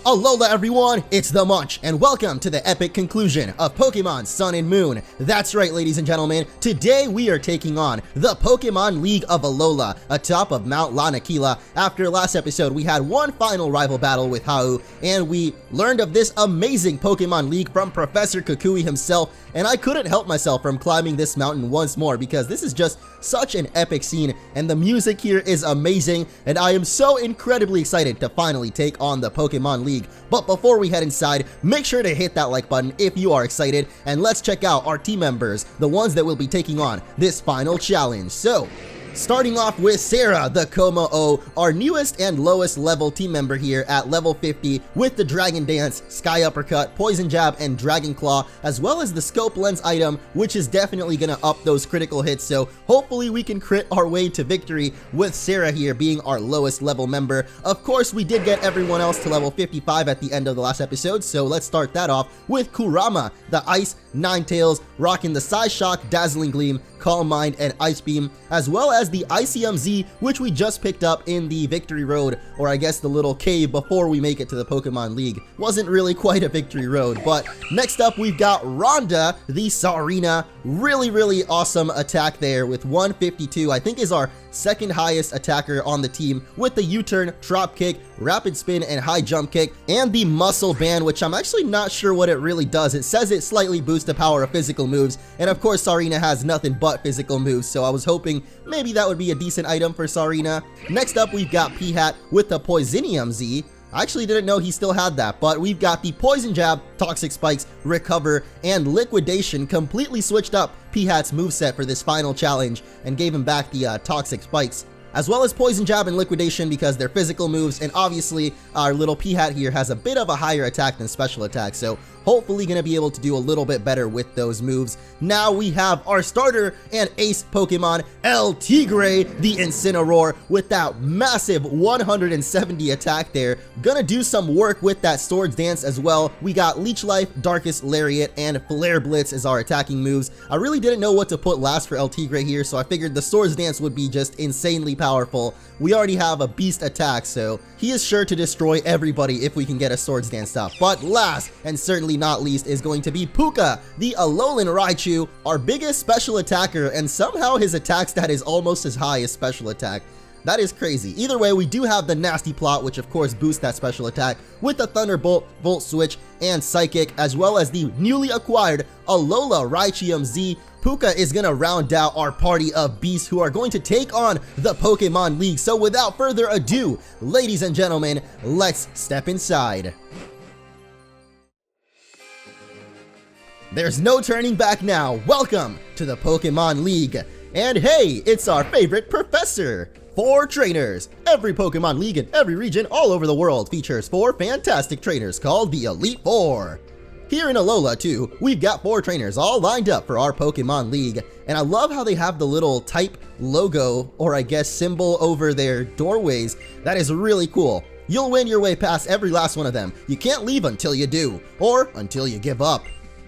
Alola everyone, it's the Munch, and welcome to the epic conclusion of Pokemon Sun and Moon. That's right, ladies and gentlemen, today we are taking on the Pokemon League of Alola, atop of Mount Lanakila. After last episode, we had one final rival battle with Hau, and we learned of this amazing Pokemon League from Professor Kukui himself, and I couldn't help myself from climbing this mountain once more because this is just such an epic scene, and the music here is amazing, and I am so incredibly excited to finally take on the Pokemon League. But before we head inside, make sure to hit that like button if you are excited, and let's check out our team members, the ones that will be taking on this final challenge. So, starting off with Sarah, the Como-O, our newest and lowest level team member here at level 50 with the Dragon Dance, Sky Uppercut, Poison Jab, and Dragon Claw, as well as the Scope Lens item, which is definitely going to up those critical hits, so hopefully we can crit our way to victory with Sarah here being our lowest level member. Of course, we did get everyone else to level 55 at the end of the last episode, so let's start that off with Kurama, the Ice Ninetales, rocking the Psy Shock, Dazzling Gleam, Calm Mind, and Ice Beam, as well as the ICMZ, which we just picked up in the Victory Road, or I guess the little cave before we make it to the Pokemon League. Wasn't really quite a Victory Road, but next up we've got Rhonda, the Sarina. Really awesome attack there with 152, I think is our second highest attacker on the team, with the U-turn, Drop Kick, Rapid Spin, and High Jump Kick, and the Muscle Band, which I'm actually not sure what it really does. It says it slightly boosts the power of physical moves, and of course Sarina has nothing but physical moves, so I was hoping maybe that would be a decent item for Sarina. Next up we've got P-Hat with the Poisinium Z. I actually didn't know he still had that, but we've got the Poison Jab, Toxic Spikes, Recover, and Liquidation. Completely switched up P-Hat's moveset for this final challenge and gave him back the Toxic Spikes, as well as Poison Jab and Liquidation because they're physical moves, and obviously our little P-Hat here has a bit of a higher attack than special attack, so hopefully going to be able to do a little bit better with those moves. Now we have our starter and ace Pokemon, El Tigre, the Incineroar, with that massive 170 attack there. Gonna do some work with that Swords Dance as well. We got Leech Life, Darkest Lariat, and Flare Blitz as our attacking moves. I really didn't know what to put last for El Tigre here, so I figured the Swords Dance would be just insanely powerful. We already have a beast attack, so he is sure to destroy everybody if we can get a Swords Dance up. But last, and certainly not least, is going to be Puka, the Alolan Raichu, our biggest special attacker, and somehow his attack stat is almost as high as special attack. That is crazy. Either way, we do have the Nasty Plot, which of course boosts that special attack, with the Thunderbolt, Volt Switch, and Psychic, as well as the newly acquired Alola Raichium Z. Puka is gonna round out our party of beasts who are going to take on the Pokemon League. So without further ado, ladies and gentlemen, let's step inside. There's no turning back now. Welcome to the Pokemon League. And hey, it's our favorite professor. 4 trainers. Every Pokemon League in every region all over the world features 4 fantastic trainers called the Elite Four. Here in Alola too, we've got 4 trainers all lined up for our Pokemon League, and I love how they have the little type logo, or I guess symbol, over their doorways. That is really cool. You'll win your way past every last one of them. You can't leave until you do, or until you give up.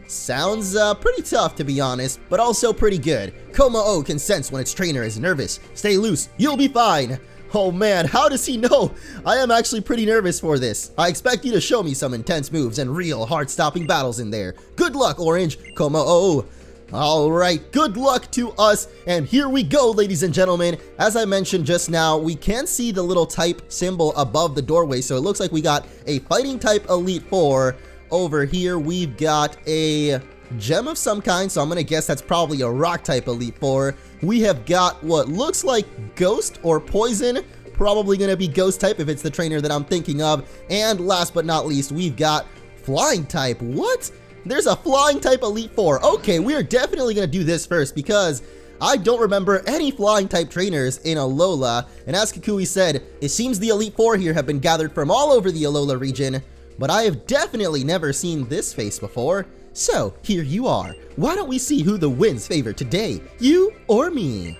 Sounds pretty tough to be honest, but also pretty good. Como-O can sense when its trainer is nervous. Stay loose, you'll be fine. Oh man, how does he know? I am actually pretty nervous for this. I expect you to show me some intense moves and real heart-stopping battles in there. Good luck, Orange, Como-O. Alright, good luck to us, and here we go, ladies and gentlemen. As I mentioned just now, we can see the little type symbol above the doorway, so it looks like we got a fighting type Elite Four. Over here, we've got a gem of some kind, so I'm gonna guess that's probably a rock type Elite Four. We have got what looks like ghost or poison, probably gonna be ghost type if it's the trainer that I'm thinking of. And last but not least, we've got flying type. What? There's a flying type Elite Four. Okay, we are definitely gonna do this first because I don't remember any flying type trainers in Alola, and as Kukui said, it seems the Elite Four here have been gathered from all over the Alola region, but I have definitely never seen this face before. So, here you are. Why don't we see who the wins favor today, you or me?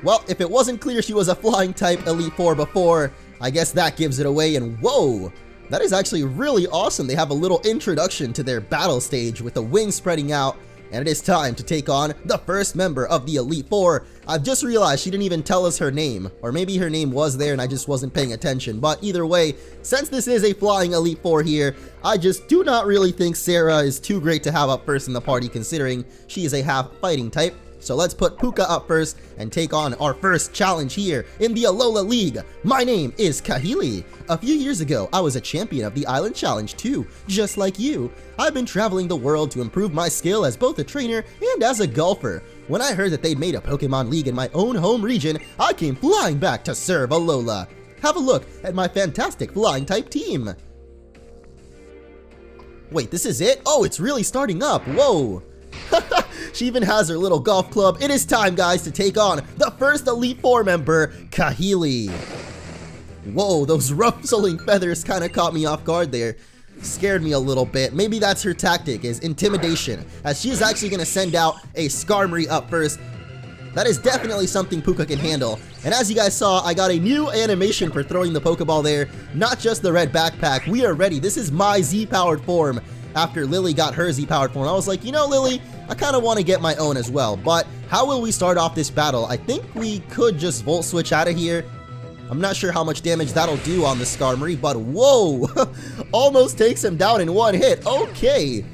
Well, if it wasn't clear she was a flying type Elite Four before, I guess that gives it away, and whoa! That is actually really awesome. They have a little introduction to their battle stage with the wings spreading out, and it is time to take on the first member of the Elite Four. I've just realized she didn't even tell us her name, or maybe her name was there and I just wasn't paying attention, but either way, since this is a flying Elite Four here, I just do not really think Sarah is too great to have up first in the party considering she is a half fighting type. So let's put Puka up first and take on our first challenge here in the Alola League. My name is Kahili. A few years ago, I was a champion of the Island Challenge too, just like you. I've been traveling the world to improve my skill as both a trainer and as a golfer. When I heard that they'd made a Pokemon League in my own home region, I came flying back to serve Alola. Have a look at my fantastic flying type team. Wait, this is it? Oh, it's really starting up. Whoa. She even has her little golf club. It is time, guys, to take on the first Elite Four member, Kahili. Whoa, those rustling feathers kind of caught me off guard there. Scared me a little bit. Maybe that's her tactic, is intimidation, as she is actually going to send out a Skarmory up first. That is definitely something Puka can handle. And as you guys saw, I got a new animation for throwing the Pokeball there. Not just the red backpack. We are ready. This is my Z-powered form. After Lily got her Z-powered form, I was like, you know, Lily, I kind of want to get my own as well. But how will we start off this battle? I think we could just Volt Switch out of here. I'm not sure how much damage that'll do on the Skarmory, but whoa, almost takes him down in one hit. Okay.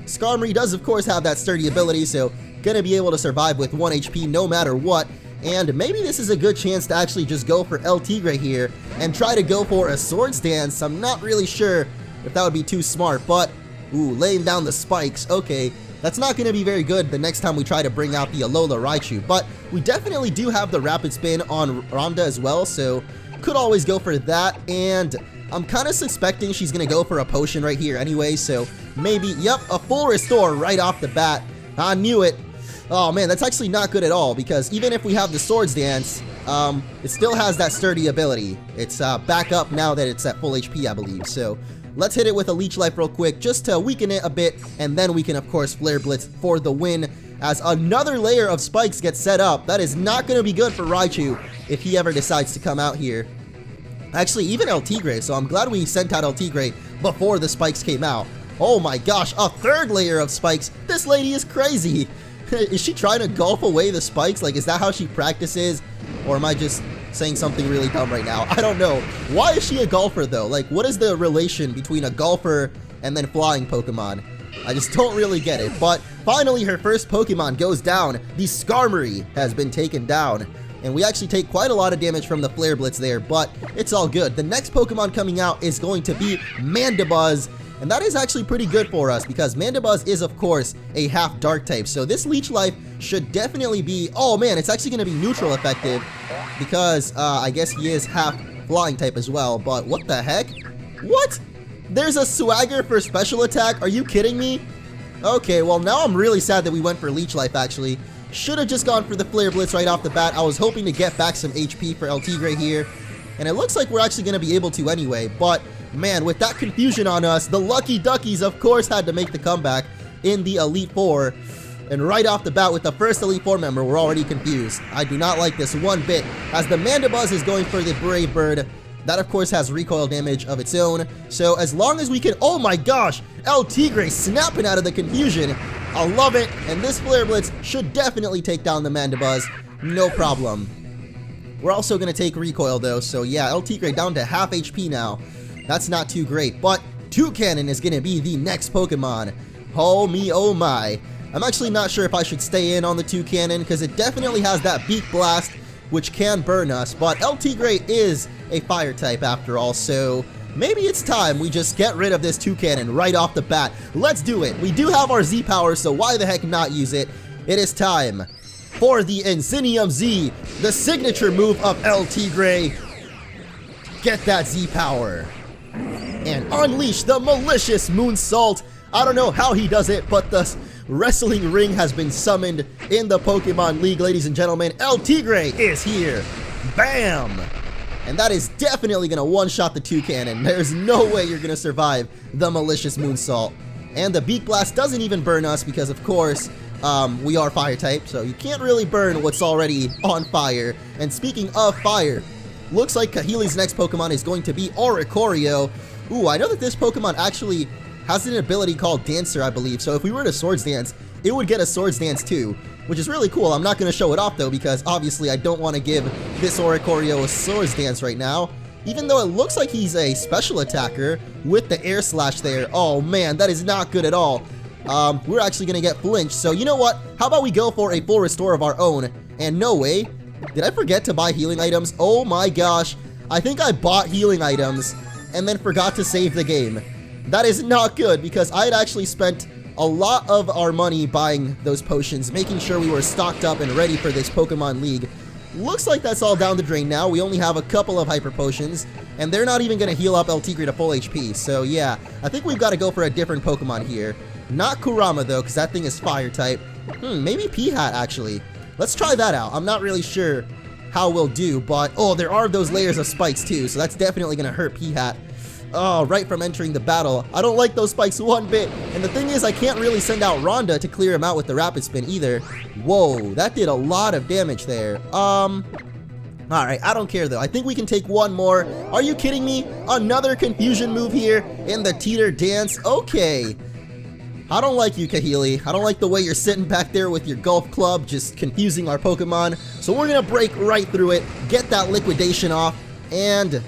Skarmory does, of course, have that sturdy ability, so gonna be able to survive with 1 HP no matter what. And maybe this is a good chance to actually just go for El Tigre here and try to go for a Swords Dance. I'm not really sure if that would be too smart, but ooh, laying down the spikes. Okay, that's not going to be very good the next time we try to bring out the Alola Raichu, but we definitely do have the Rapid Spin on Rhonda as well, so could always go for that. And I'm kind of suspecting she's going to go for a potion right here anyway, so maybe, yep, a full restore right off the bat. I knew it. Oh man, that's actually not good at all, because even if we have the Swords Dance, it still has that sturdy ability. It's back up now that it's at full HP, I believe, so let's hit it with a Leech Life real quick just to weaken it a bit, and then we can of course Flare Blitz for the win as another layer of spikes gets set up. That is not going to be good for Raichu if he ever decides to come out here. Actually, even El Tigre, so I'm glad we sent out El Tigre before the spikes came out. Oh my gosh, a third layer of spikes. This lady is crazy. Is she trying to golf away the spikes? Like, is that how she practices? Or am I just saying something really dumb right now? I don't know. Why is she a golfer though? Like, what is the relation between a golfer and then flying Pokemon? I just don't really get it. But finally her first Pokemon goes down. The Skarmory has been taken down. And we actually take quite a lot of damage from the Flare Blitz there, but it's all good. The next Pokemon coming out is going to be Mandibuzz. And that is actually pretty good for us because Mandibuzz is, of course, a half dark type. So this Leech Life should definitely be... Oh man, it's actually going to be neutral effective because I guess he is half flying type as well. But what the heck? What? There's a Swagger for special attack? Are you kidding me? Okay, well now I'm really sad that we went for Leech Life actually. Should have just gone for the Flare Blitz right off the bat. I was hoping to get back some HP for El Tigre here. And it looks like we're actually going to be able to anyway, but... Man, with that confusion on us, the Lucky Duckies, of course, had to make the comeback in the Elite Four. And right off the bat, with the first Elite Four member, we're already confused. I do not like this one bit, as the Mandibuzz is going for the Brave Bird. That, of course, has recoil damage of its own. So as long as we can... Oh my gosh! El Tigre snapping out of the confusion. I love it. And this Flare Blitz should definitely take down the Mandibuzz. No problem. We're also going to take recoil, though. So yeah, El Tigre down to half HP now. That's not too great, but Toucannon is going to be the next Pokemon. Oh me, oh my. I'm actually not sure if I should stay in on the Toucannon because it definitely has that Beak Blast, which can burn us, but El Tigre is a fire type after all, so maybe it's time we just get rid of this Toucannon right off the bat. Let's do it. We do have our Z power, so why the heck not use it? It is time for the Insinium Z, the signature move of El Tigre. Get that Z power. And unleash the malicious Moonsault. I don't know how he does it, but the wrestling ring has been summoned in the Pokemon League, ladies and gentlemen. El Tigre is here. Bam! And that is definitely going to one-shot the Toucannon. There's no way you're going to survive the malicious Moonsault. And the Beak Blast doesn't even burn us because, of course, we are fire type, so you can't really burn what's already on fire. And speaking of fire, looks like Kahili's next Pokemon is going to be Oricorio. Ooh, I know that this Pokemon actually has an ability called Dancer, I believe. So if we were to Swords Dance, it would get a Swords Dance too, which is really cool. I'm not going to show it off though, because obviously I don't want to give this Oricorio a Swords Dance right now. Even though it looks like he's a special attacker with the Air Slash there. Oh man, that is not good at all. We're actually going to get flinched. So you know what? How about we go for a full restore of our own? And no way. Did I forget to buy healing items? Oh my gosh. I think I bought healing items and then forgot to save the game. That is not good, because I had actually spent a lot of our money buying those potions, making sure we were stocked up and ready for this Pokemon League. Looks like that's all down the drain now. We only have a couple of Hyper Potions, and they're not even going to heal up El Tigre to full HP. So yeah, I think we've got to go for a different Pokemon here. Not Kurama though, because that thing is Fire type. Maybe P-Hat actually. Let's try that out. I'm not really sure how we'll do, but oh, there are those layers of spikes too, so that's definitely going to hurt P-Hat. Oh, right from entering the battle. I don't like those spikes one bit. And the thing is, I can't really send out Rhonda to clear him out with the Rapid Spin either. Whoa, that did a lot of damage there. Alright, I don't care though. I think we can take one more. Are you kidding me? Another confusion move here in the Teeter Dance? Okay. I don't like you, Kahili. I don't like the way you're sitting back there with your golf club, just confusing our Pokemon. So we're gonna break right through it, get that liquidation off, and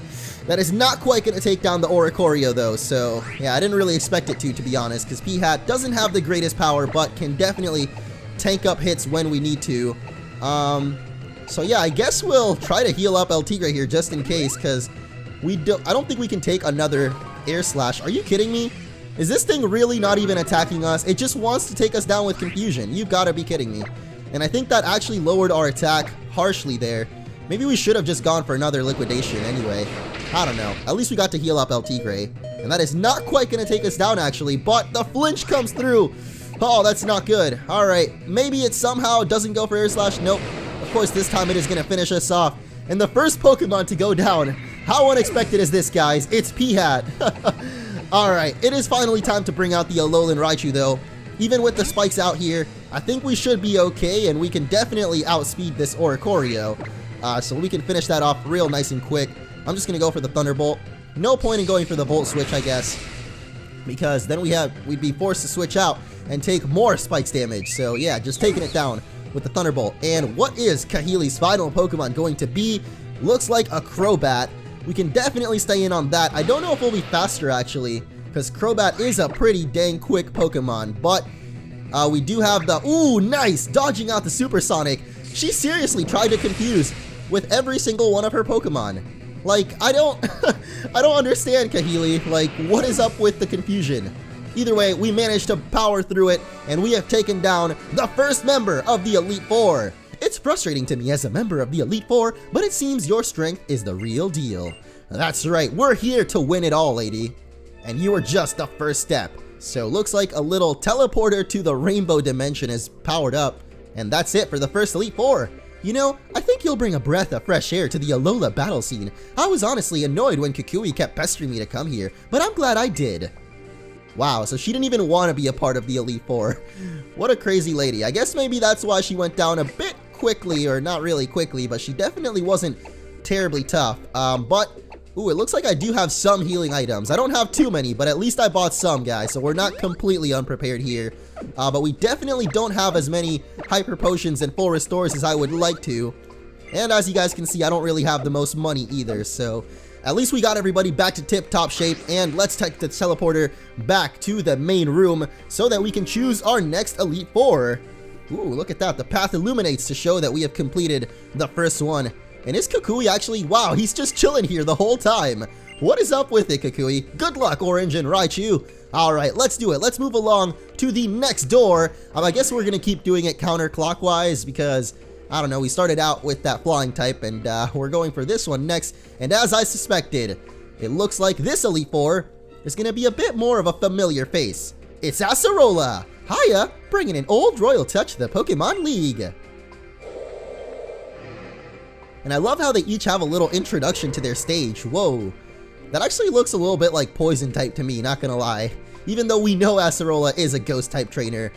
that is not quite going to take down the Oricorio though, so yeah, I didn't really expect it to be honest, because P-Hat doesn't have the greatest power, but can definitely tank up hits when we need to. So yeah, I guess we'll try to heal up El Tigre here just in case, because I don't think we can take another Air Slash. Are you kidding me? Is this thing really not even attacking us? It just wants to take us down with confusion. You've got to be kidding me. And I think that actually lowered our attack harshly there. Maybe we should have just gone for another liquidation anyway. I don't know. At least we got to heal up El Tigre. And that is not quite going to take us down actually, but the flinch comes through. Oh, that's not good. Alright, maybe it somehow doesn't go for Air Slash. Nope. Of course, this time it is going to finish us off. And the first Pokemon to go down. How unexpected is this, guys? It's P-Hat. Alright, it is finally time to bring out the Alolan Raichu though. Even with the spikes out here, I think we should be okay, and we can definitely outspeed this Oricorio. So we can finish that off real nice and quick. I'm just going to go for the Thunderbolt. No point in going for the Volt Switch, I guess, because then we'd be forced to switch out and take more spikes damage. So yeah, just taking it down with the Thunderbolt. And what is Kahili's final Pokemon going to be? Looks like a Crobat. We can definitely stay in on that. I don't know if we'll be faster actually, because Crobat is a pretty dang quick Pokemon, but we do have the, ooh, nice, dodging out the Supersonic. She seriously tried to confuse with every single one of her Pokemon. Like, I don't understand, Kahili. Like, what is up with the confusion? Either way, we managed to power through it, and we have taken down the first member of the Elite Four. It's frustrating to me as a member of the Elite Four, but it seems your strength is the real deal. That's right, we're here to win it all, lady. And you are just the first step. So looks like a little teleporter to the Rainbow Dimension is powered up. And that's it for the first Elite Four. You know, I think you'll bring a breath of fresh air to the Alola battle scene. I was honestly annoyed when Kukui kept pestering me to come here, but I'm glad I did. Wow, so she didn't even want to be a part of the Elite Four. What a crazy lady. I guess maybe that's why she went down a bit quickly, or not really quickly, but she definitely wasn't terribly tough. Ooh, it looks like I do have some healing items. I don't have too many, but at least I bought some, guys, so we're not completely unprepared here. But we definitely don't have as many Hyper Potions and Full Restores as I would like to. And as you guys can see, I don't really have the most money either, so at least we got everybody back to tip-top shape, and let's take the teleporter back to the main room so that we can choose our next Elite Four. Ooh, look at that. The path illuminates to show that we have completed the first one. And is Kukui actually, wow, he's just chilling here the whole time. What is up with it, Kukui? Good luck, Orange and Raichu. Alright, let's do it. Let's move along to the next door. I guess we're going to keep doing it counterclockwise because, I don't know, we started out with that flying type, and we're going for this one next. And as I suspected, it looks like this Elite Four is going to be a bit more of a familiar face. It's Acerola. Hiya, bringing an old royal touch to the Pokemon League. And I love how they each have a little introduction to their stage. Whoa. That actually looks a little bit like Poison type to me, not gonna lie. Even though we know Acerola is a Ghost type trainer.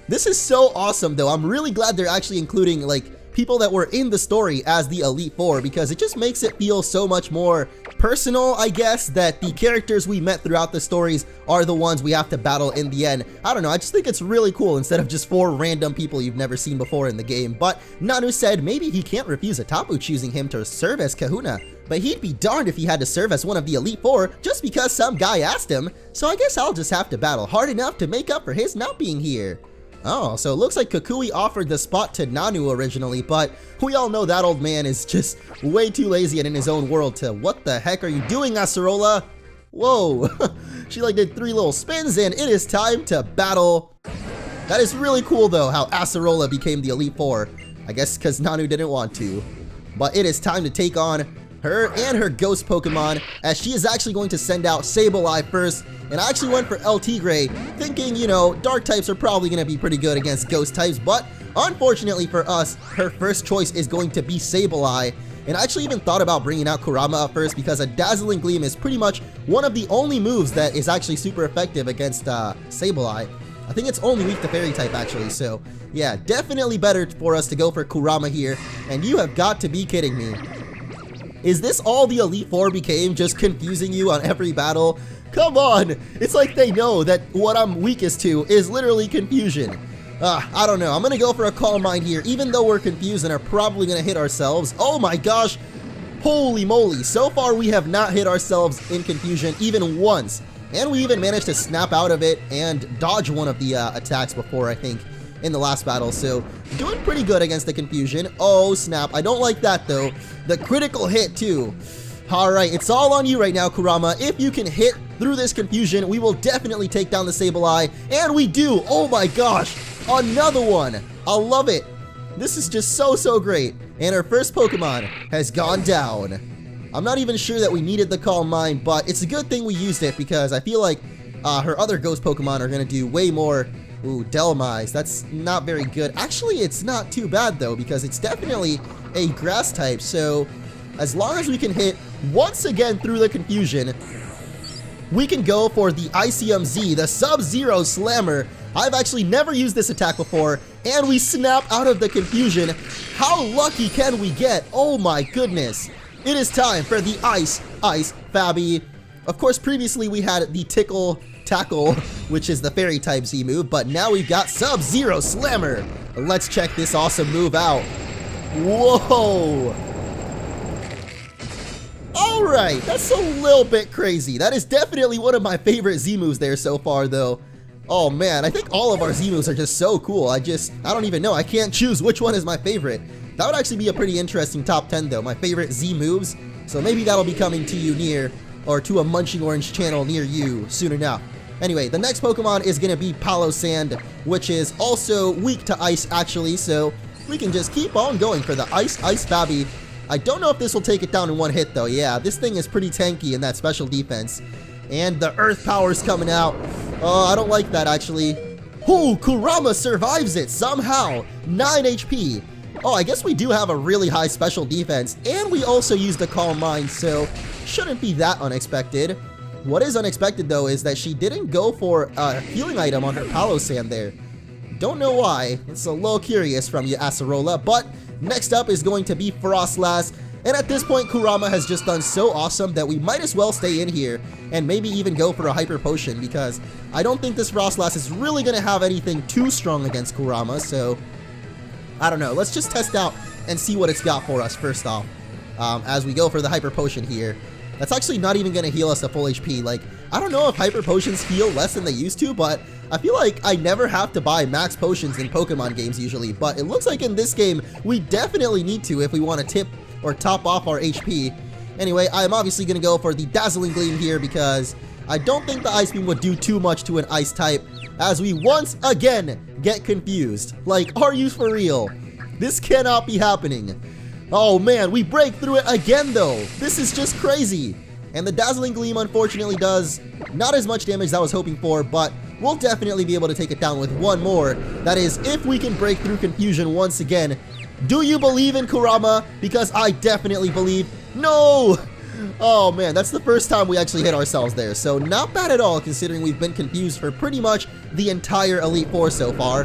This is so awesome though. I'm really glad they're actually including like people that were in the story as the Elite Four, because it just makes it feel so much more personal, I guess, that the characters we met throughout the stories are the ones we have to battle in the end. I don't know, I just think it's really cool instead of just 4 random people you've never seen before in the game. But Nanu said maybe he can't refuse Atapu choosing him to serve as Kahuna, but he'd be darned if he had to serve as one of the Elite Four just because some guy asked him, so I guess I'll just have to battle hard enough to make up for his not being here. Oh, so it looks like Kukui offered the spot to Nanu originally, but we all know that old man is just way too lazy and in his own world to, what the heck are you doing, Acerola? Whoa, she like did 3 little spins and it is time to battle. That is really cool though, how Acerola became the Elite Four. I guess because Nanu didn't want to. But it is time to take on her and her ghost Pokemon, as she is actually going to send out Sableye first. And I actually went for El Tigre, thinking, you know, dark types are probably going to be pretty good against ghost types, but unfortunately for us, her first choice is going to be Sableye. And I actually even thought about bringing out Kurama up first because a Dazzling Gleam is pretty much one of the only moves that is actually super effective against Sableye. I think it's only weak to Fairy type actually, so yeah, definitely better for us to go for Kurama here, and you have got to be kidding me. Is this all the Elite Four became, just confusing you on every battle? Come on! It's like they know that what I'm weakest to is literally confusion. I don't know. I'm gonna go for a Calm Mind here, even though we're confused and are probably gonna hit ourselves. Oh my gosh! Holy moly! So far we have not hit ourselves in confusion even once. And we even managed to snap out of it and dodge one of the attacks before, I think, in the last battle. So, doing pretty good against the confusion. Oh snap, I don't like that though. The critical hit too. Alright, it's all on you right now, Kurama. If you can hit through this confusion, we will definitely take down the Sableye. And we do! Oh my gosh! Another one! I love it! This is just so great. And our first Pokemon has gone down. I'm not even sure that we needed the Calm Mind, but it's a good thing we used it because I feel like her other ghost Pokemon are going to do way more. Ooh, Delmise. That's not very good. Actually, it's not too bad though because it's definitely a grass type. So as long as we can hit once again through the confusion, we can go for the ICMZ, the Sub-Zero Slammer. I've actually never used this attack before, and we snap out of the confusion. How lucky can we get? Oh my goodness. It is time for the Ice Fabi. Of course, previously we had the Tickle Tackle, which is the Fairy type Z move, but now we've got Sub-Zero Slammer. Let's check this awesome move out. Whoa. Alright, that's a little bit crazy. That is definitely one of my favorite Z moves there so far though. Oh man, I think all of our Z moves are just so cool. I don't even know. I can't choose which one is my favorite. That would actually be a pretty interesting top 10 though, my favorite Z moves. So maybe that'll be coming to you near, or to a MunchingOrange channel near you soon enough. Anyway, the next Pokemon is going to be Palo Sand, which is also weak to ice actually, so we can just keep on going for the Ice Fabi. I don't know if this will take it down in one hit though. Yeah, this thing is pretty tanky in that special defense. And the Earth Power's coming out. Oh, I don't like that actually. Ooh, Kurama survives it somehow. 9 HP. Oh, I guess we do have a really high special defense. And we also use the Calm Mind, so shouldn't be that unexpected. What is unexpected though is that she didn't go for a healing item on her Palo Sand there. Don't know why. It's a little curious from you, Acerola, but next up is going to be Frostlass, and at this point Kurama has just done so awesome that we might as well stay in here and maybe even go for a Hyper Potion because I don't think this Frostlass is really going to have anything too strong against Kurama, so I don't know. Let's just test out and see what it's got for us first off as we go for the Hyper Potion here. That's actually not even going to heal us to full HP. Like, I don't know if Hyper Potions heal less than they used to, but I feel like I never have to buy max potions in Pokemon games usually, but it looks like in this game, we definitely need to if we want to tip or top off our HP. Anyway, I'm obviously going to go for the Dazzling Gleam here because I don't think the Ice Beam would do too much to an Ice type, as we once again get confused. Like, are you for real? This cannot be happening. Oh man, we break through it again though. This is just crazy. And the Dazzling Gleam unfortunately does not as much damage as I was hoping for, but we'll definitely be able to take it down with one more. That is, if we can break through confusion once again. Do you believe in Kurama? Because I definitely believe. No! Oh man, that's the first time we actually hit ourselves there. So not bad at all considering we've been confused for pretty much the entire Elite Four so far.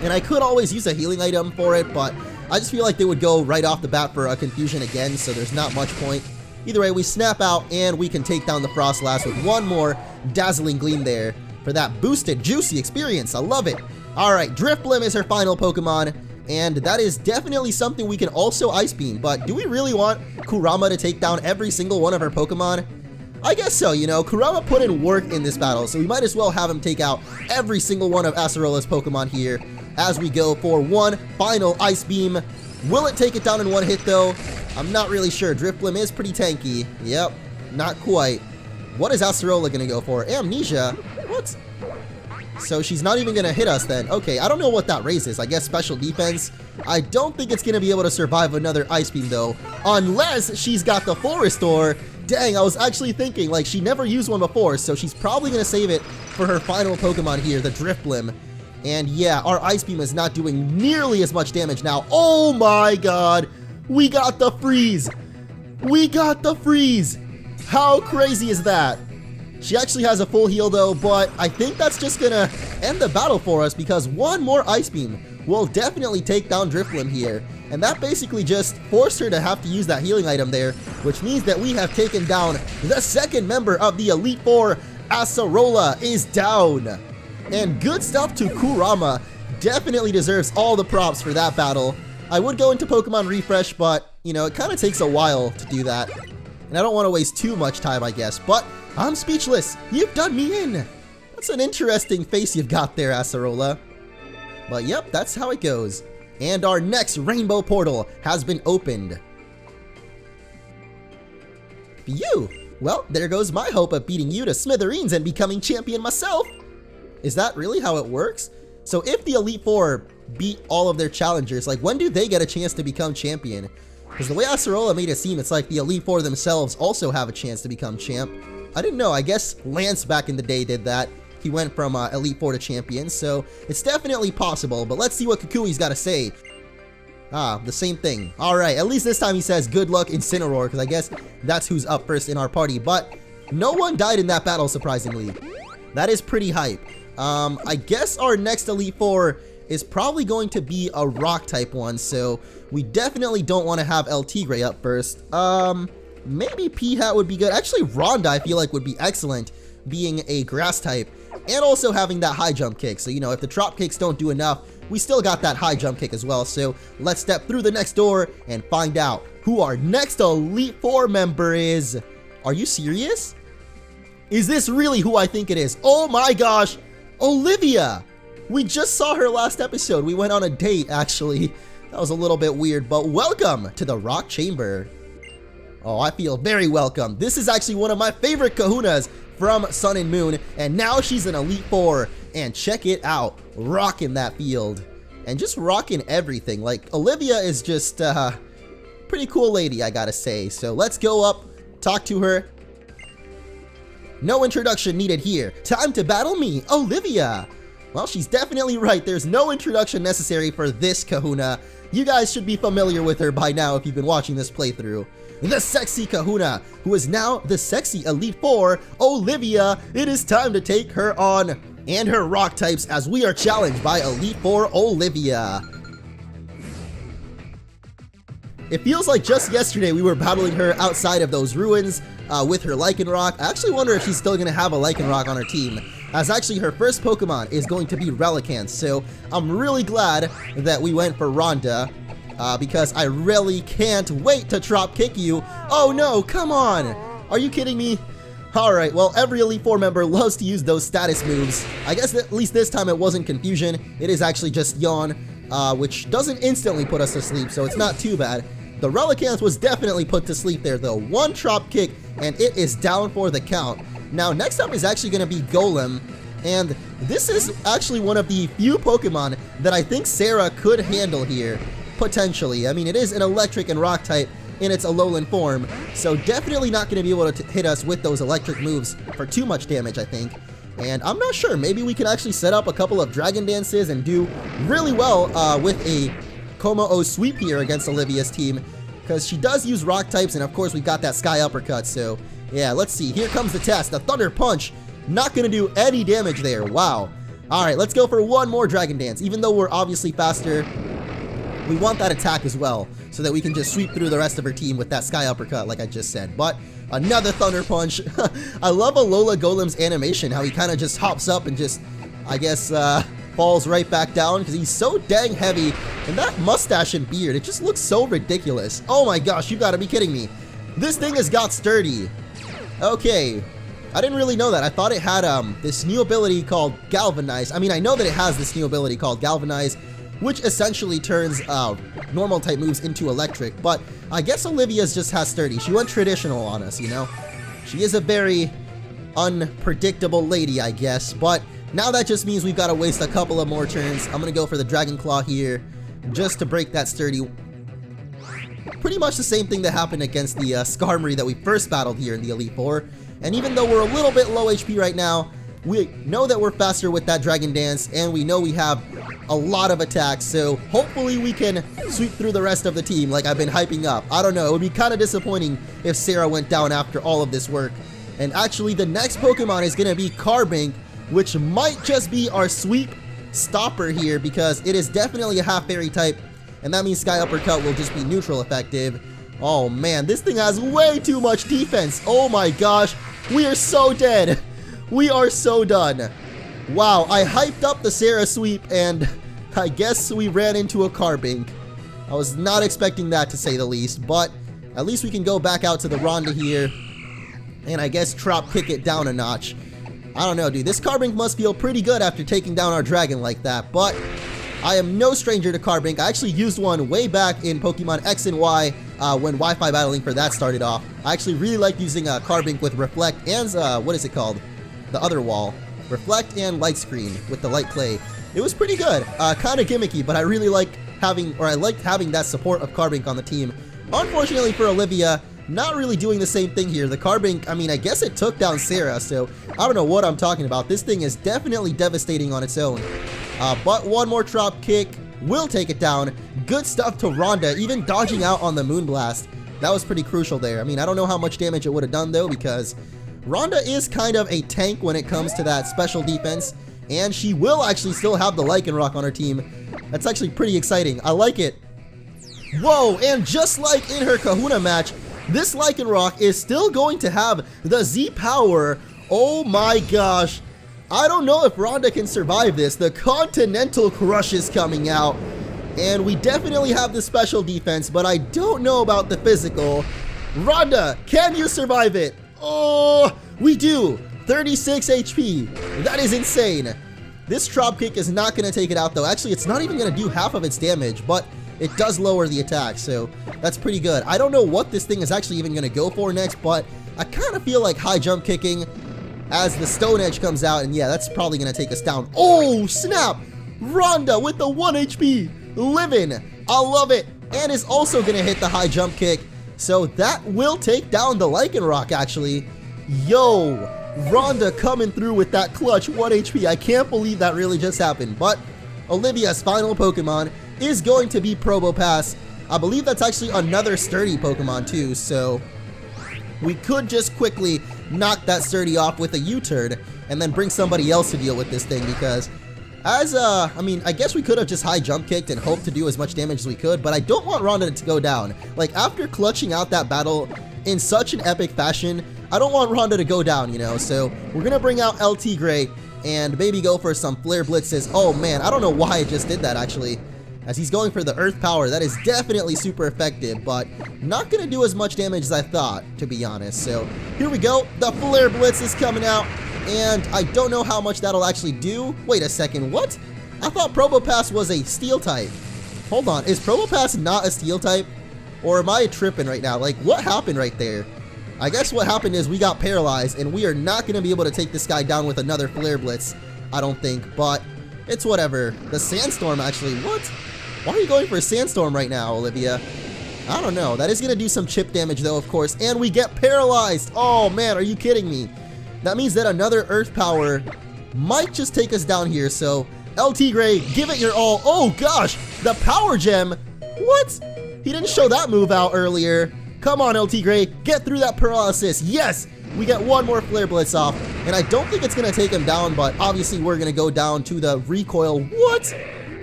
And I could always use a healing item for it, but I just feel like they would go right off the bat for a confusion again, so there's not much point. Either way, we snap out and we can take down the Frostlass with one more Dazzling Gleam there for that boosted, juicy experience. I love it. Alright, Drifblim is her final Pokemon, and that is definitely something we can also Ice Beam, but do we really want Kurama to take down every single one of her Pokemon? I guess so, you know, Kurama put in work in this battle, so we might as well have him take out every single one of Acerola's Pokemon here as we go for one final Ice Beam. Will it take it down in one hit, though? I'm not really sure. Drifblim is pretty tanky. Yep, not quite. What is Acerola going to go for? Amnesia? What? So she's not even going to hit us then. Okay, I don't know what that raises. I guess special defense. I don't think it's going to be able to survive another Ice Beam, though, unless she's got the Full Restore. Dang, I was actually thinking, like, she never used one before, so she's probably going to save it for her final Pokemon here, the Drifblim. And yeah, our Ice Beam is not doing nearly as much damage now. Oh my god! We got the freeze! We got the freeze! How crazy is that? She actually has a full heal though, but I think that's just gonna end the battle for us because one more Ice Beam will definitely take down Drifblim here. And that basically just forced her to have to use that healing item there, which means that we have taken down the second member of the Elite Four. Acerola is down. And good stuff to Kurama. Definitely deserves all the props for that battle. I would go into Pokemon Refresh, but, you know, it kind of takes a while to do that. And I don't want to waste too much time, I guess. But I'm speechless. You've done me in. That's an interesting face you've got there, Acerola. But yep, that's how it goes. And our next Rainbow Portal has been opened. Phew. Well, there goes my hope of beating you to smithereens and becoming champion myself. Is that really how it works? So if the Elite Four beat all of their challengers, like when do they get a chance to become champion? Because the way Acerola made it seem, it's like the Elite Four themselves also have a chance to become champ. I didn't know. I guess Lance back in the day did that. He went from Elite Four to champion, so it's definitely possible. But let's see what Kukui's got to say. Ah, the same thing. Alright, at least this time he says good luck Incineroar, because I guess that's who's up first in our party. But no one died in that battle, surprisingly. That is pretty hype. I guess our next Elite Four is probably going to be a rock type one, so we definitely don't want to have El Tigre up first. Maybe P-Hat would be good. Actually, Rhonda I feel like would be excellent being a grass type and also having that high jump kick. So, you know, if the drop kicks don't do enough, we still got that high jump kick as well. So let's step through the next door and find out who our next Elite Four member is. Are you serious? Is this really who I think it is? Oh my gosh! Olivia! We just saw her last episode. We went on a date, actually. That was a little bit weird, but welcome to the Rock Chamber. Oh, I feel very welcome. This is actually one of my favorite kahunas from Sun and Moon, and now she's an Elite Four. And check it out, rocking that field. And just rocking everything. Like, Olivia is just, pretty cool lady, I gotta say. So let's go up, talk to her. No introduction needed here. Time to battle me, Olivia. Well, she's definitely right. There's no introduction necessary for this kahuna. You guys should be familiar with her by now if you've been watching this playthrough. The sexy kahuna, who is now the sexy Elite Four, Olivia. It is time to take her on. And her rock types as we are challenged by Elite Four Olivia. It feels like just yesterday we were battling her outside of those ruins with her Lycanroc. I actually wonder if she's still going to have a Lycanroc on her team, as actually her first Pokemon is going to be Relicanth. So I'm really glad that we went for Rhonda, because I really can't wait to drop kick you. Oh no, come on! Are you kidding me? Alright, well, every Elite Four member loves to use those status moves. I guess at least this time it wasn't Confusion. It is actually just Yawn, which doesn't instantly put us to sleep, so it's not too bad. The Relicanth was definitely put to sleep there, though. One drop kick, and it is down for the count. Now, next up is actually going to be Golem, and this is actually one of the few Pokemon that I think Sarah could handle here, potentially. I mean, it is an electric and rock type in its Alolan form, so definitely not going to be able to hit us with those electric moves for too much damage, I think. And I'm not sure, maybe we could actually set up a couple of Dragon Dances and do really well with a Como-O sweep here against Olivia's team, because she does use rock types, and of course we've got that Sky Uppercut. So yeah, let's see, here comes the test. The Thunder Punch, not gonna do any damage there. Wow. Alright, let's go for one more Dragon Dance. Even though we're obviously faster, we want that attack as well. so that we can just sweep through the rest of her team with that Sky Uppercut like I just said. But another Thunder Punch. I love Alola Golem's animation, how he kind of just hops up and just, I guess, falls right back down because he's so dang heavy. And that mustache and beard, it just looks so ridiculous. Oh my gosh, you gotta be kidding me. This thing has got sturdy. Okay. I didn't really know that. I thought it had this new ability called Galvanize. I mean, I know that it has this new ability called Galvanize, which essentially turns normal type moves into electric. But I guess Olivia's just has sturdy. She went traditional on us, you know? She is a very unpredictable lady, I guess. But now that just means we've got to waste a couple of more turns. I'm going to go for the Dragon Claw here just to break that sturdy. Pretty much the same thing that happened against the Skarmory that we first battled here in the Elite Four. And even though we're a little bit low HP right now, we know that we're faster with that Dragon Dance, and we know we have a lot of attacks, so hopefully we can sweep through the rest of the team like I've been hyping up. I don't know, it would be kind of disappointing if Sarah went down after all of this work. And actually, the next Pokemon is going to be Carbink, which might just be our sweep stopper here, because it is definitely a half fairy type, and that means Sky Uppercut will just be neutral effective. Oh man, this thing has way too much defense. Oh my gosh, we are so dead. We are so done. Wow, I hyped up the Sarah sweep, and I guess we ran into a Carbink. I was not expecting that, to say the least, but at least we can go back out to the Ronda here, and I guess drop kick it down a notch. I don't know, dude. This Carbink must feel pretty good after taking down our dragon like that, but I am no stranger to Carbink. I actually used one way back in Pokemon X and Y when Wi-Fi battling for that started off. I actually really like using Carbink with Reflect and, what is it called? The other wall. Reflect and Light Screen with the Light Clay. It was pretty good. Kind of gimmicky, but I really liked having that support of Carbink on the team. Unfortunately for Olivia, not really doing the same thing here. The Carbink, I mean, I guess it took down Sarah, so I don't know what I'm talking about. This thing is definitely devastating on its own. But one more drop kick will take it down. Good stuff to Ronda, even dodging out on the Moonblast. That was pretty crucial there. I mean, I don't know how much damage it would have done, though, because Ronda is kind of a tank when it comes to that special defense, and she will actually still have the Lycanroc on her team. That's actually pretty exciting. I like it. Whoa, and just like in her Kahuna match, this Lycanroc is still going to have the Z-Power. Oh my gosh. I don't know if Ronda can survive this. The Continental Crush is coming out, and we definitely have the special defense, but I don't know about the physical. Ronda, can you survive it? Oh, we do. 36 HP. That is insane. This drop kick is not going to take it out, though. Actually, it's not even going to do half of its damage, but it does lower the attack, so that's pretty good. I don't know what this thing is actually even going to go for next, but I kind of feel like high jump kicking as the Stone Edge comes out, and yeah, that's probably going to take us down. Oh, snap! Ronda with the 1 HP. Living. I love it. And is also going to hit the high jump kick, so that will take down the Lycanroc, actually. Yo, Ronda coming through with that clutch 1 HP. I can't believe that really just happened, but Olivia's final Pokemon is going to be Probopass. I believe that's actually another sturdy Pokemon too, so we could just quickly knock that sturdy off with a U-turn and then bring somebody else to deal with this thing, because I mean, I guess we could have just high jump kicked and hoped to do as much damage as we could, but I don't want Ronda to go down. Like, after clutching out that battle in such an epic fashion, I don't want Ronda to go down, you know, so we're gonna bring out LT Gray and maybe go for some Flare Blitzes. Oh man, I don't know why I just did that, actually. As he's going for the Earth Power, that is definitely super effective, but not going to do as much damage as I thought, to be honest. So here we go. The Flare Blitz is coming out, and I don't know how much that'll actually do. Wait a second, what? I thought Probopass was a Steel type. Hold on, is Probopass not a Steel type? Or am I tripping right now? Like, what happened right there? I guess what happened is we got paralyzed, and we are not going to be able to take this guy down with another Flare Blitz, I don't think, but it's whatever. The Sandstorm, actually, what? Why are you going for a Sandstorm right now, Olivia? I don't know. That is going to do some chip damage, though, of course. And we get paralyzed. Oh, man, are you kidding me? That means that another Earth Power might just take us down here. So, LT Gray, give it your all. Oh, gosh. The Power Gem. What? He didn't show that move out earlier. Come on, LT Gray. Get through that paralysis. Yes. We get one more Flare Blitz off. And I don't think it's going to take him down, but obviously we're going to go down to the Recoil. What?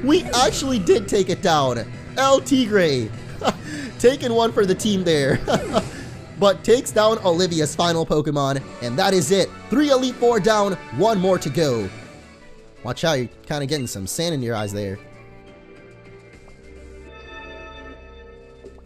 We actually did take it down. LT Gray. taking one for the team there. But takes down Olivia's final Pokemon, and that is it. 3 Elite Four down, 1 more to go. Watch out, you're kind of getting some sand in your eyes there.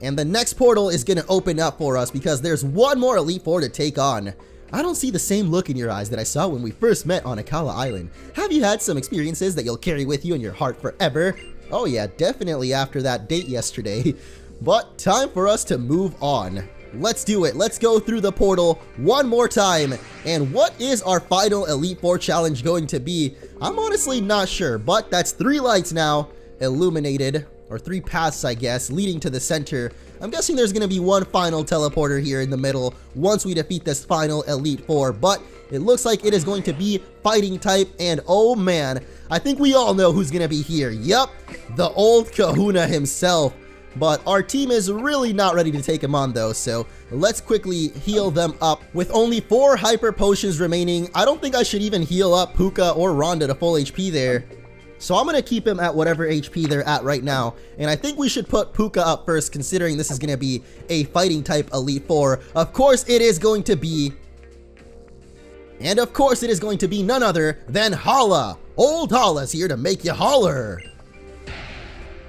And the next portal is going to open up for us because there's 1 more Elite Four to take on. I don't see the same look in your eyes that I saw when we first met on Akala Island. Have you had some experiences that you'll carry with you in your heart forever? Oh yeah, definitely after that date yesterday. But time for us to move on. Let's do it. Let's go through the portal 1 more time. And what is our final Elite Four challenge going to be? I'm honestly not sure, but that's 3 lights now illuminated, or 3 paths, I guess, leading to the center. I'm guessing there's going to be 1 final teleporter here in the middle once we defeat this final Elite Four, but it looks like it is going to be fighting type, and oh man, I think we all know who's going to be here. Yup, the old Kahuna himself. But our team is really not ready to take him on though, so let's quickly heal them up. With only 4 hyper potions remaining, I don't think I should even heal up Puka or Rhonda to full HP there. So I'm going to keep him at whatever HP they're at right now. And I think we should put Puka up first, considering this is going to be a fighting type Elite Four. Of course it is going to be... And of course it is going to be none other than Hala. Old Hala's here to make you holler.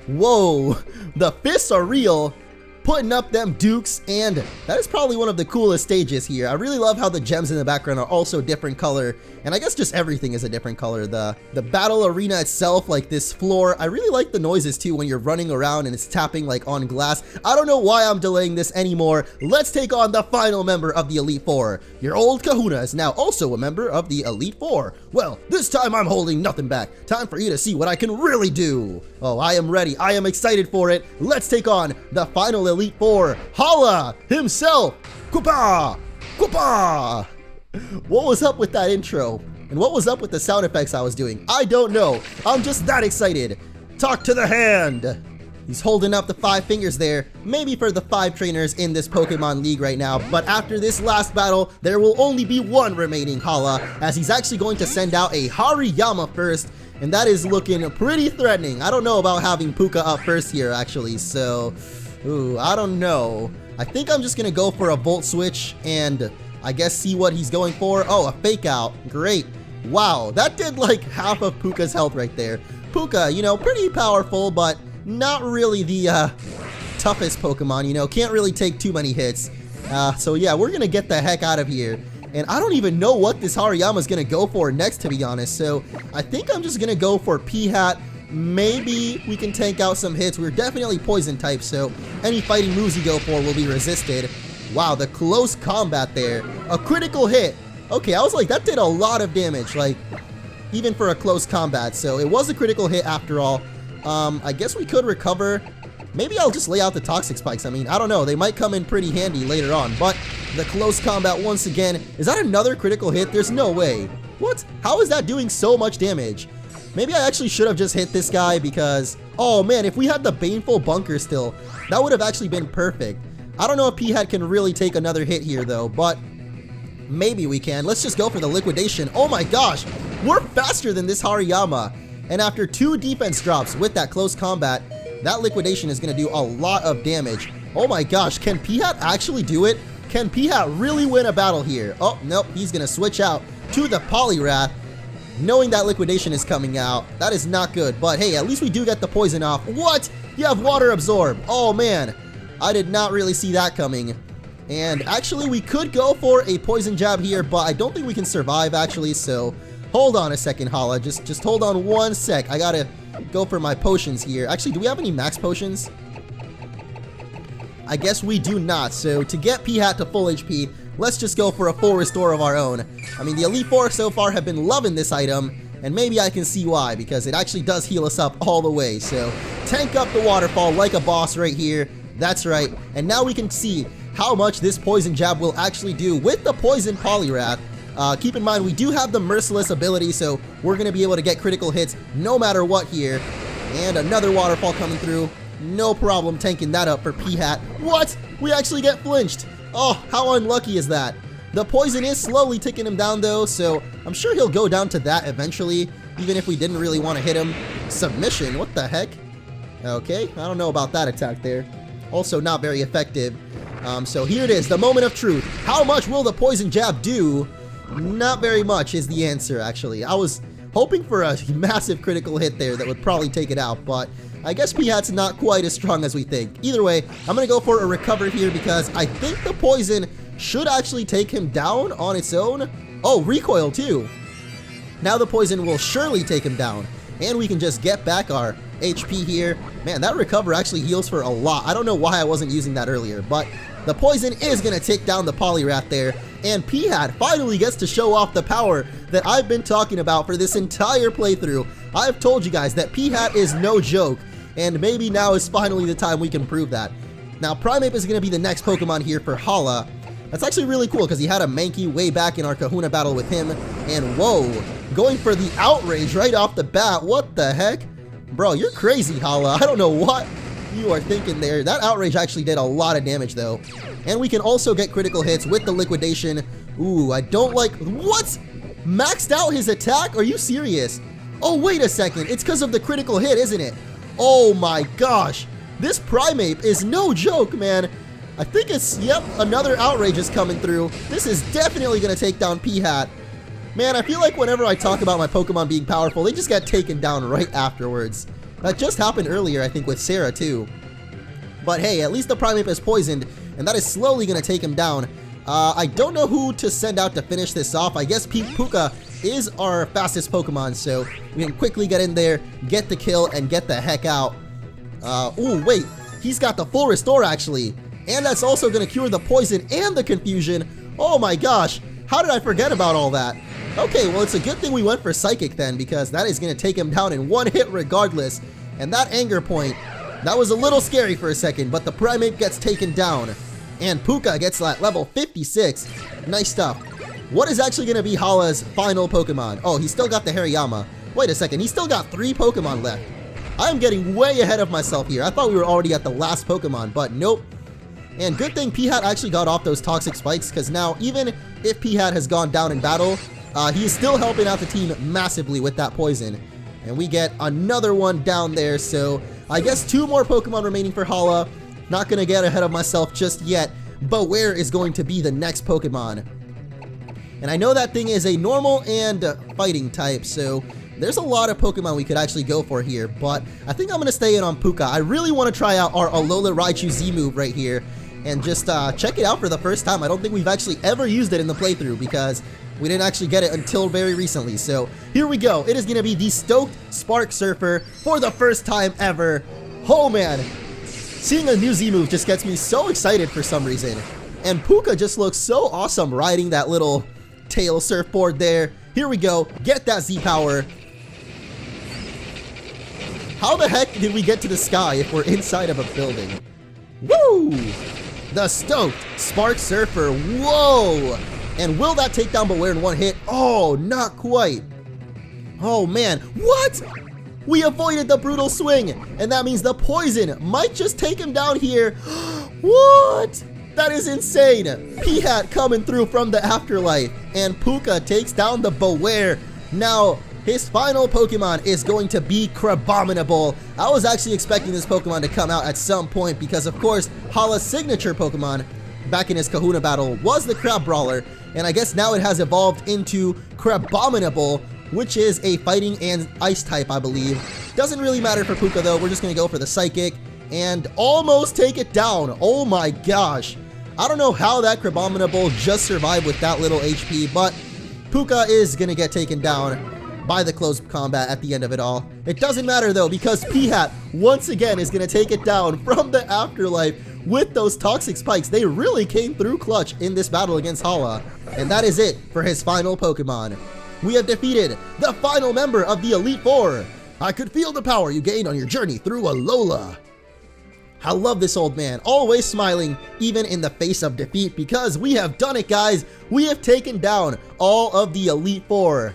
Whoa, the fists are real, putting up them dukes, and that is probably one of the coolest stages here. I really love how the gems in the background are also different color, and I guess just everything is a different color. The battle arena itself, like this floor, I really like the noises too when you're running around and it's tapping like on glass. I don't know why I'm delaying this anymore. Let's take on the final member of the Elite Four. Your old Kahuna is now also a member of the Elite Four. Well, this time I'm holding nothing back. Time for you to see what I can really do. Oh, I am ready. I am excited for it. Let's take on the final Elite Four, Hala himself. Koopa! Koopa! What was up with that intro? And what was up with the sound effects I was doing? I don't know. I'm just that excited. Talk to the hand. He's holding up the 5 fingers there, maybe for the 5 trainers in this Pokemon League right now. But after this last battle, there will only be 1 remaining Hala, as he's actually going to send out a Hariyama first. And that is looking pretty threatening. I don't know about having Puka up first here, actually. So, ooh, I don't know. I think I'm just going to go for a Volt Switch and I guess see what he's going for. Oh, a Fake Out. Great. Wow, that did like half of Puka's health right there. Puka, you know, pretty powerful, but not really the toughest Pokemon, you know. Can't really take too many hits. So yeah, we're going to get the heck out of here. And I don't even know what this Hariyama's going to go for next, to be honest. So I think I'm just going to go for P-Hat. Maybe we can tank out some hits. We're definitely poison type, so any fighting moves you go for will be resisted. Wow, the close combat there. A critical hit. Okay, I was like, that did a lot of damage, like, even for a close combat. So it was a critical hit after all. I guess we could recover. Maybe I'll just lay out the Toxic Spikes. I mean, I don't know. They might come in pretty handy later on. But the close combat once again. Is that another critical hit? There's no way. What? How is that doing so much damage? Maybe I actually should have just hit this guy because... Oh man, if we had the Baneful Bunker still, that would have actually been perfect. I don't know if P-Hat can really take another hit here though, but maybe we can. Let's just go for the Liquidation. Oh my gosh, we're faster than this Hariyama. And after 2 defense drops with that close combat, that Liquidation is going to do a lot of damage. Oh my gosh, can P-Hat actually do it? Can P-Hat really win a battle here? Oh, nope, he's going to switch out to the Poliwrath, knowing that Liquidation is coming out. That is not good, but hey, at least we do get the poison off. What? You have Water Absorb. Oh man, I did not really see that coming. And actually, we could go for a Poison Jab here, but I don't think we can survive actually, so hold on a second, Hala. Just hold on 1 sec. I gotta go for my potions here. Actually, do we have any max potions? I guess we do not, so to get P-Hat to full HP, let's just go for a full restore of our own. I mean, the Elite Four so far have been loving this item, and maybe I can see why, because it actually does heal us up all the way. So, tank up the waterfall like a boss right here. That's right. And now we can see how much this Poison Jab will actually do with the Poison Poliwrath. Keep in mind, we do have the Merciless ability, so we're going to be able to get critical hits no matter what here. And another waterfall coming through. No problem tanking that up for P-Hat. What? We actually get flinched. Oh, how unlucky is that? The poison is slowly ticking him down though, so I'm sure he'll go down to that eventually, even if we didn't really want to hit him. Submission, what the heck? Okay, I don't know about that attack there. Also not very effective. So here it is, the moment of truth. How much will the poison jab do? Not very much is the answer, actually. I was hoping for a massive critical hit there that would probably take it out, but I guess Pihat's not quite as strong as we think. Either way, I'm going to go for a recover here because I think the poison should actually take him down on its own. Oh, recoil too. Now the poison will surely take him down, and we can just get back our HP here. Man, that recover actually heals for a lot. I don't know why I wasn't using that earlier, but the poison is going to take down the Poliwrath there, and Pihat finally gets to show off the power that I've been talking about for this entire playthrough. I've told you guys that Pihat is no joke, and maybe now is finally the time we can prove that. Now, Primeape is going to be the next Pokemon here for Hala. That's actually really cool because he had a Mankey way back in our Kahuna battle with him, and whoa, going for the Outrage right off the bat. What the heck? Bro, you're crazy, Hala. I don't know what you are thinking there. That Outrage actually did a lot of damage though. And we can also get critical hits with the Liquidation. Ooh, I don't like... What? Maxed out his attack? Are you serious? Oh, wait a second. It's because of the critical hit, isn't it? Oh my gosh. This Primeape is no joke, man. I think it's... Yep, another Outrage is coming through. This is definitely going to take down Pihat. Man, I feel like whenever I talk about my Pokemon being powerful, they just got taken down right afterwards. That just happened earlier, I think, with Sarah, too. But hey, at least the Primeape is poisoned, and that is slowly going to take him down. I don't know who to send out to finish this off. I guess Puka is our fastest Pokemon, so we can quickly get in there, get the kill, and get the heck out. Ooh, wait. He's got the full restore, actually. And that's also going to cure the poison and the confusion. Oh my gosh. How did I forget about all that? Okay, well, it's a good thing we went for Psychic then, because that is going to take him down in one hit regardless. And that Anger Point, that was a little scary for a second, but the Primeape gets taken down. And Puka gets that level 56. Nice stuff. What is actually going to be Hala's final Pokemon? Oh, he's still got the Hariyama. Wait a second, he's still got 3 Pokemon left. I'm getting way ahead of myself here. I thought we were already at the last Pokemon, but nope. And good thing Pihat actually got off those Toxic Spikes, because now, even if Pihat has gone down in battle, he is still helping out the team massively with that poison. And we get another one down there, so I guess 2 more Pokemon remaining for Hala. Not going to get ahead of myself just yet, but where is going to be the next Pokemon? And I know that thing is a normal and fighting type, so there's a lot of Pokemon we could actually go for here, but I think I'm going to stay in on Puka. I really want to try out our Alola Raichu Z move right here and just check it out for the first time. I don't think we've actually ever used it in the playthrough because we didn't actually get it until very recently. So here we go. It is going to be the Stoked Spark Surfer for the first time ever. Oh man, seeing a new Z move just gets me so excited for some reason. And Puka just looks so awesome riding that little tail surfboard there. Here we go. Get that Z power. How the heck did we get to the sky if we're inside of a building? Woo! The Stoked Spark Surfer. Whoa! And will that take down Beware in one hit? Oh, not quite. Oh man, what? We avoided the brutal swing, and that means the poison might just take him down here. What? That is insane. Pihat coming through from the afterlife, and Puka takes down the Beware. Now, his final Pokemon is going to be Crabominable. I was actually expecting this Pokemon to come out at some point because, of course, Hala's signature Pokemon back in his Kahuna battle was the Crab Brawler, and I guess now it has evolved into Crabominable, which is a fighting and ice type, I believe. Doesn't really matter for Puka, though. We're just going to go for the Psychic and almost take it down. Oh my gosh. I don't know how that Crabominable just survived with that little HP, but Puka is going to get taken down by the close combat at the end of it all. It doesn't matter though, because Pihat once again is going to take it down from the afterlife with those Toxic Spikes. They really came through clutch in this battle against Hala, and that is it for his final Pokemon. We have defeated the final member of the Elite Four. I could feel the power you gained on your journey through Alola. I love this old man, always smiling, even in the face of defeat, because we have done it, guys. We have taken down all of the Elite Four.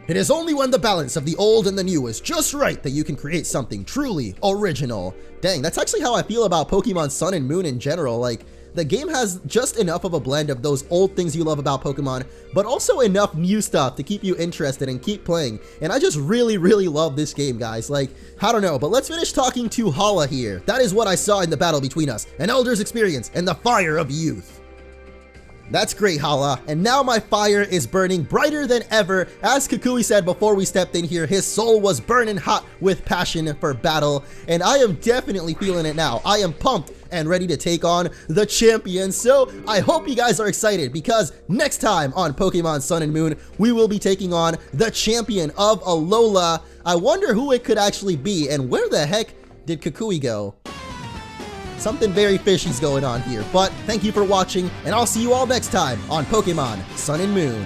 It is only when the balance of the old and the new is just right that you can create something truly original. Dang, that's actually how I feel about Pokemon Sun and Moon in general. Like, the game has just enough of a blend of those old things you love about Pokemon, but also enough new stuff to keep you interested and keep playing. And I just really love this game, guys. Like, I don't know, but let's finish talking to Hala here. That is what I saw in the battle between us, an elder's experience and the fire of youth. That's great, Hala, and now my fire is burning brighter than ever. As Kukui said before we stepped in here, his soul was burning hot with passion for battle, and I am definitely feeling it now. I am pumped and ready to take on the champion, so I hope you guys are excited, because next time on Pokemon Sun and Moon, we will be taking on the champion of Alola. I wonder who it could actually be, and where the heck did Kukui go? Something very fishy's going on here, but thank you for watching, and I'll see you all next time on Pokemon Sun and Moon.